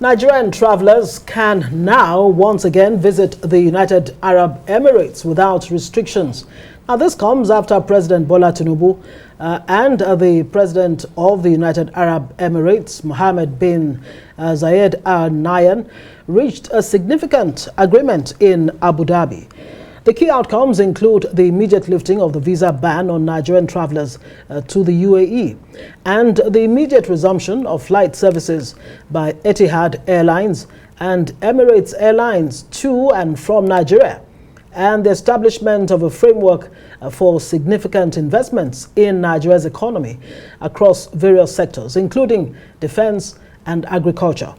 Nigerian travelers can now once again visit the United Arab Emirates without restrictions. Now, this comes after President Bola Tinubu and the President of the United Arab Emirates, Mohammed bin Zayed Al Nahyan, reached a significant agreement in Abu Dhabi. The key outcomes include the immediate lifting of the visa ban on Nigerian travelers to the UAE and the immediate resumption of flight services by Etihad Airlines and Emirates Airlines to and from Nigeria, and the establishment of a framework for significant investments in Nigeria's economy across various sectors, including defense and agriculture,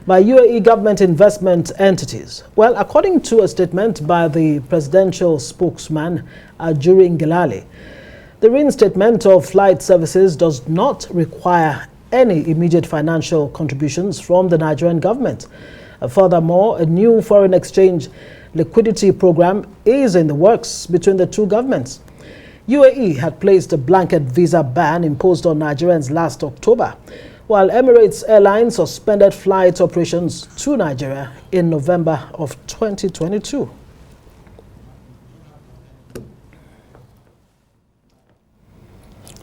by UAE government investment entities. Well, according to a statement by the presidential spokesman, Ajuri Ngelale, the reinstatement of flight services does not require any immediate financial contributions from the Nigerian government. Furthermore, a new foreign exchange liquidity program is in the works between the two governments. UAE had placed a blanket visa ban imposed on Nigerians last October, while Emirates Airlines suspended flight operations to Nigeria in November of 2022.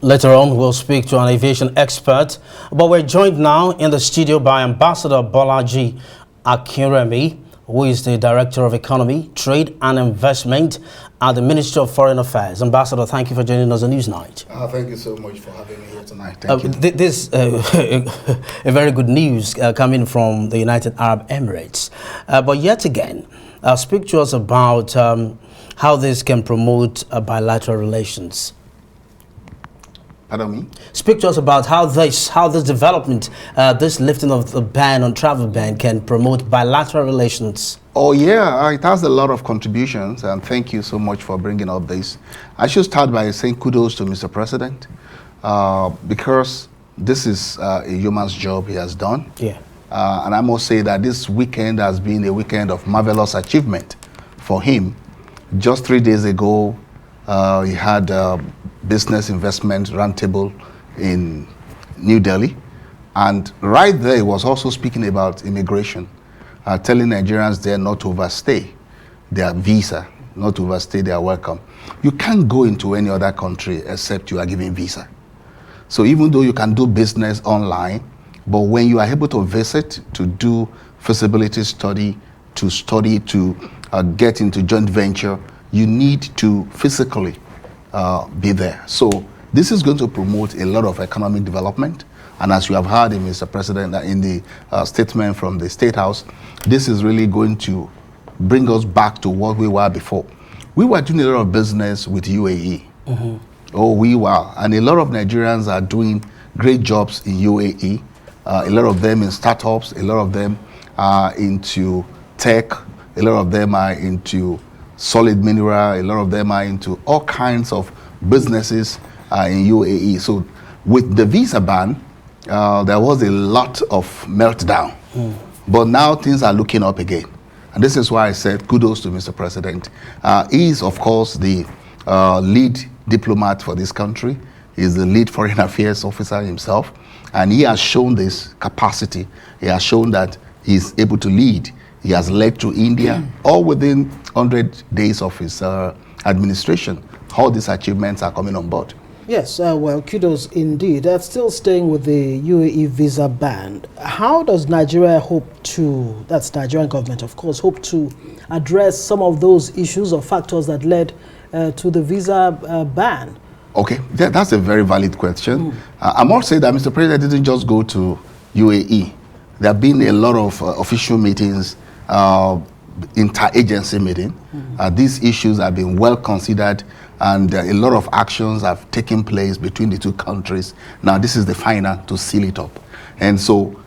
Later on, we'll speak to an aviation expert, but we're joined now in the studio by Ambassador Bolaji Akinremi, who is the Director of Economy, Trade and Investment at the Ministry of Foreign Affairs. Ambassador, thank you for joining us on Newsnight. Thank you so much for having me here tonight. Thank you. This a very good news coming from the United Arab Emirates. But yet again, speak to us about how this can promote bilateral relations. Pardon me? Speak to us about how this development, this lifting of the ban on travel ban can promote bilateral relations. Oh yeah, it has a lot of contributions, and thank you so much for bringing up this. I should start by saying kudos to Mr. President, because this is a human's job he has done. Yeah. And I must say that this weekend has been a weekend of marvelous achievement for him. Just 3 days ago, he had a business investment roundtable in New Delhi, and right there he was also speaking about immigration, telling Nigerians there not to overstay their visa, not to overstay their welcome. You can't go into any other country except you are given visa. So even though you can do business online, but when you are able to visit, to do feasibility study, to get into joint venture, you need to physically be there. So this is going to promote a lot of economic development. And as you have heard in Mr. President, in the statement from the State House, this is really going to bring us back to what we were before. We were doing a lot of business with UAE. Mm-hmm. Oh, we were. And a lot of Nigerians are doing great jobs in UAE. A lot of them in startups, a lot of them are into tech, a lot of them are into solid mineral, a lot of them are into all kinds of businesses in UAE. So with the visa ban, there was a lot of meltdown. But now things are looking up again. And this is why I said kudos to Mr. President. He is, of course, the lead diplomat for this country. He is the lead foreign affairs officer himself. And he has shown this capacity. He has shown that he is able to lead. He has led to India, all within 100 days of his administration. All these achievements are coming on board. Yes, well, kudos indeed. Still staying with the UAE visa ban, how does Nigeria hope to, that's the Nigerian government, of course, hope to address some of those issues or factors that led to the visa ban? Okay, that's a very valid question. I must say that Mr. President didn't just go to UAE. There have been a lot of official meetings, interagency meeting. These issues have been well considered, and a lot of actions have taken place between the two countries. Now this is the final to seal it up. And so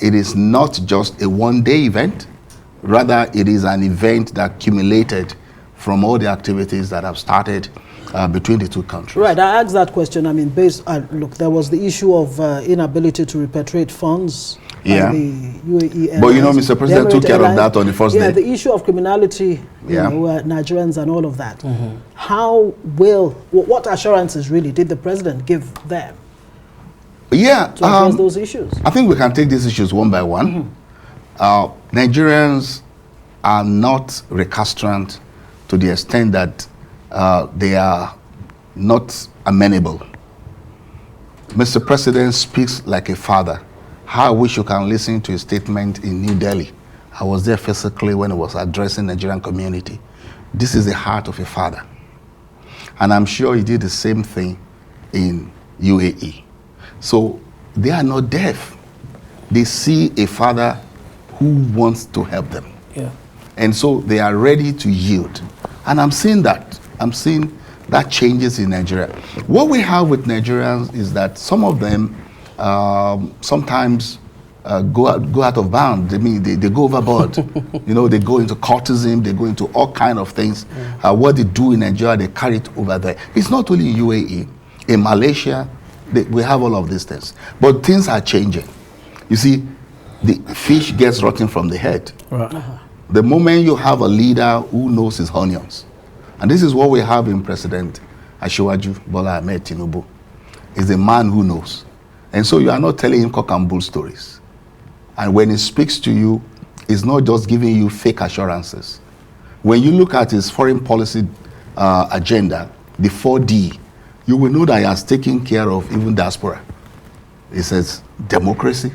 it is not just a one-day event, rather it is an event that accumulated from all the activities that have started between the two countries. Right, I asked that question. I mean, look, there was the issue of inability to repatriate funds. Yeah. The UAE but you know, Mr. President took care of that on the first day. Yeah, the issue of criminality, you know, Nigerians and all of that. How will, what assurances really did the president give them? Yeah, to address those issues? I think we can take these issues one by one. Nigerians are not recalcitrant to the extent that they are not amenable. Mr. President speaks like a father. How I wish you can listen to his statement in New Delhi. I was there physically when he was addressing the Nigerian community. This is the heart of a father. And I'm sure he did the same thing in UAE. So they are not deaf. They see a father who wants to help them. Yeah. And so they are ready to yield. And I'm seeing that. I'm seeing that changes in Nigeria. What we have with Nigerians is that some of them sometimes go out of bounds. I mean, they go overboard. They go into cultism, they go into all kind of things. What they do in Nigeria, they carry it over there. It's not only in UAE. In Malaysia, we have all of these things. But things are changing. You see, the fish gets rotten from the head. Right. The moment you have a leader who knows his onions, and this is what we have in President Asiwaju Bola Ahmed Tinubu, is a man who knows. And so you are not telling him cock and bull stories. And when he speaks to you, it's not just giving you fake assurances. When you look at his foreign policy agenda, the 4D, you will know that he has taken care of even diaspora. It says democracy,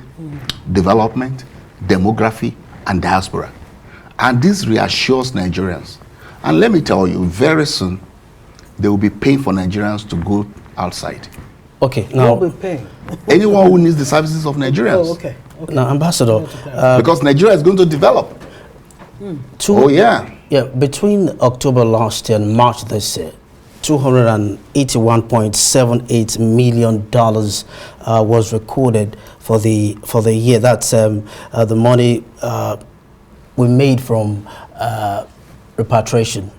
development, demography, and diaspora. And this reassures Nigerians. And let me tell you, very soon, they will be paying for Nigerians to go outside. Okay, now... They'll be paying. Anyone who needs the services of Nigerians. Oh, okay. Now, Ambassador... because Nigeria is going to develop. Yeah, between October last year and March this year, $281.78 million was recorded for the year. That's the money we made from repatriation,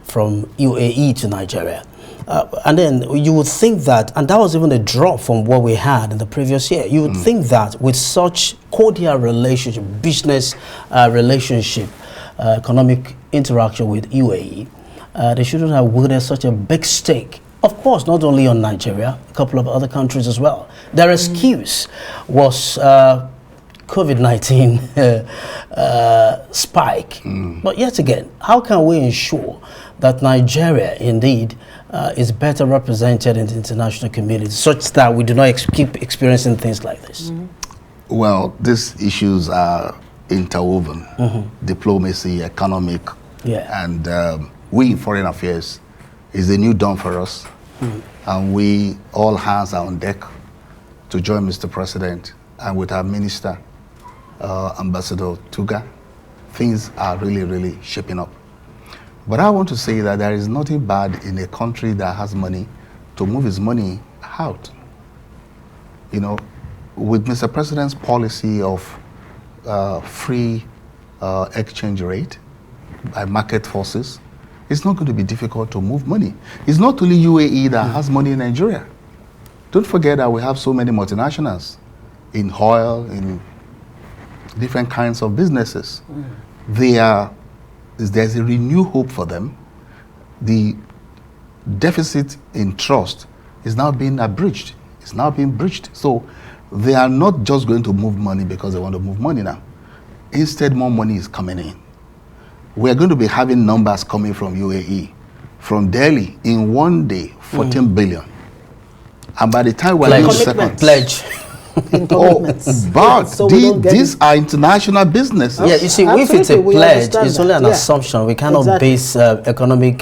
from UAE to Nigeria. And then you would think that, and that was even a drop from what we had in the previous year. You would think that with such cordial relationship, business relationship, economic interaction with UAE, they shouldn't have wielded such a big stake. Of course, not only on Nigeria, a couple of other countries as well. Their excuse was COVID-19 spike. But yet again, how can we ensure that Nigeria indeed is better represented in the international community such that we do not keep experiencing things like this? Well, these issues are interwoven. Diplomacy, economic, and we in foreign affairs is a new dawn for us. And we, all hands are on deck to join Mr. President and with our minister, Ambassador Tuga. Things are really, really shaping up. But I want to say that there is nothing bad in a country that has money to move its money out. With Mr. President's policy of free exchange rate by market forces, it's not going to be difficult to move money. It's not only UAE that has money in Nigeria. Don't forget that we have so many multinationals in oil, in different kinds of businesses. There's a renewed hope for them. The deficit in trust is now being abridged. It's now being breached. So they are not just going to move money because they want to move money now. Instead, more money is coming in. We are going to be having numbers coming from UAE, from Delhi, in one day, 14 billion. And by the time we're in the second... Pledge. But these are international businesses. Yeah, you see, if it's a pledge, it's only an assumption. We cannot base economic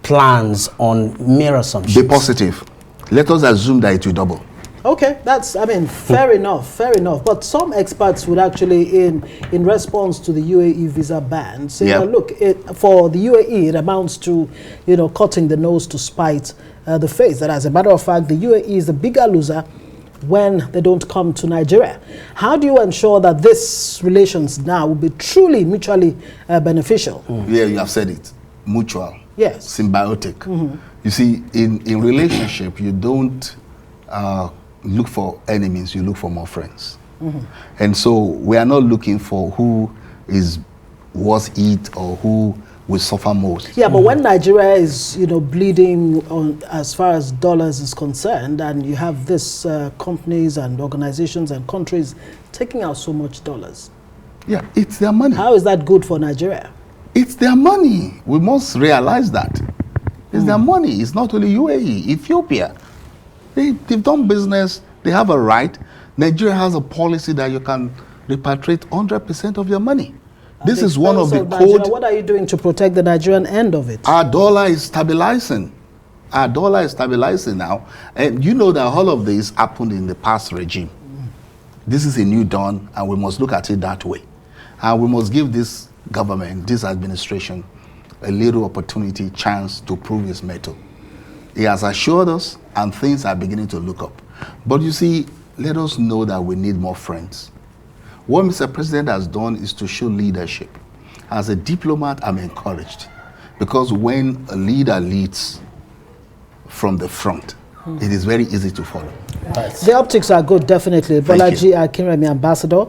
plans on mere assumptions. Be positive. Let us assume that it will double. Okay, that's, fair enough, fair enough. But some experts would actually, in response to the UAE visa ban, say, look, for the UAE, it amounts to, cutting the nose to spite the face. That as a matter of fact, the UAE is the bigger loser when they don't come to Nigeria. How do you ensure that these relations now will be truly mutually beneficial? Yeah, you have said it. Mutual. Yes. Symbiotic. You see, in relationship, you don't look for enemies, you look for more friends. And so we are not looking for who is worth it or who will suffer most. Yeah, but when Nigeria is, bleeding on as far as dollars is concerned, and you have this companies and organizations and countries taking out so much dollars. Yeah, it's their money. How is that good for Nigeria? It's their money. We must realize that. It's their money. It's not only UAE, Ethiopia. They've done business. They have a right. Nigeria has a policy that you can repatriate 100% of your money. This is one of the code. What are you doing to protect the Nigerian end of it? Our dollar is stabilizing. Our dollar is stabilizing now. And you know that all of this happened in the past regime. This is a new dawn, and we must look at it that way. And we must give this government, this administration, a little opportunity, chance to prove his mettle. He has assured us, and things are beginning to look up. But you see, let us know that we need more friends. What Mr. President has done is to show leadership. As a diplomat, I'm encouraged. Because when a leader leads from the front, it is very easy to follow. Right. The optics are good, definitely. Bolaji Akinremi, Ambassador,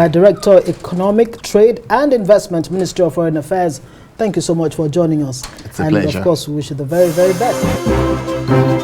Director, Economic, Trade and Investment, Ministry of Foreign Affairs. Thank you so much for joining us. It's a pleasure. And of course, we wish you the very, very best.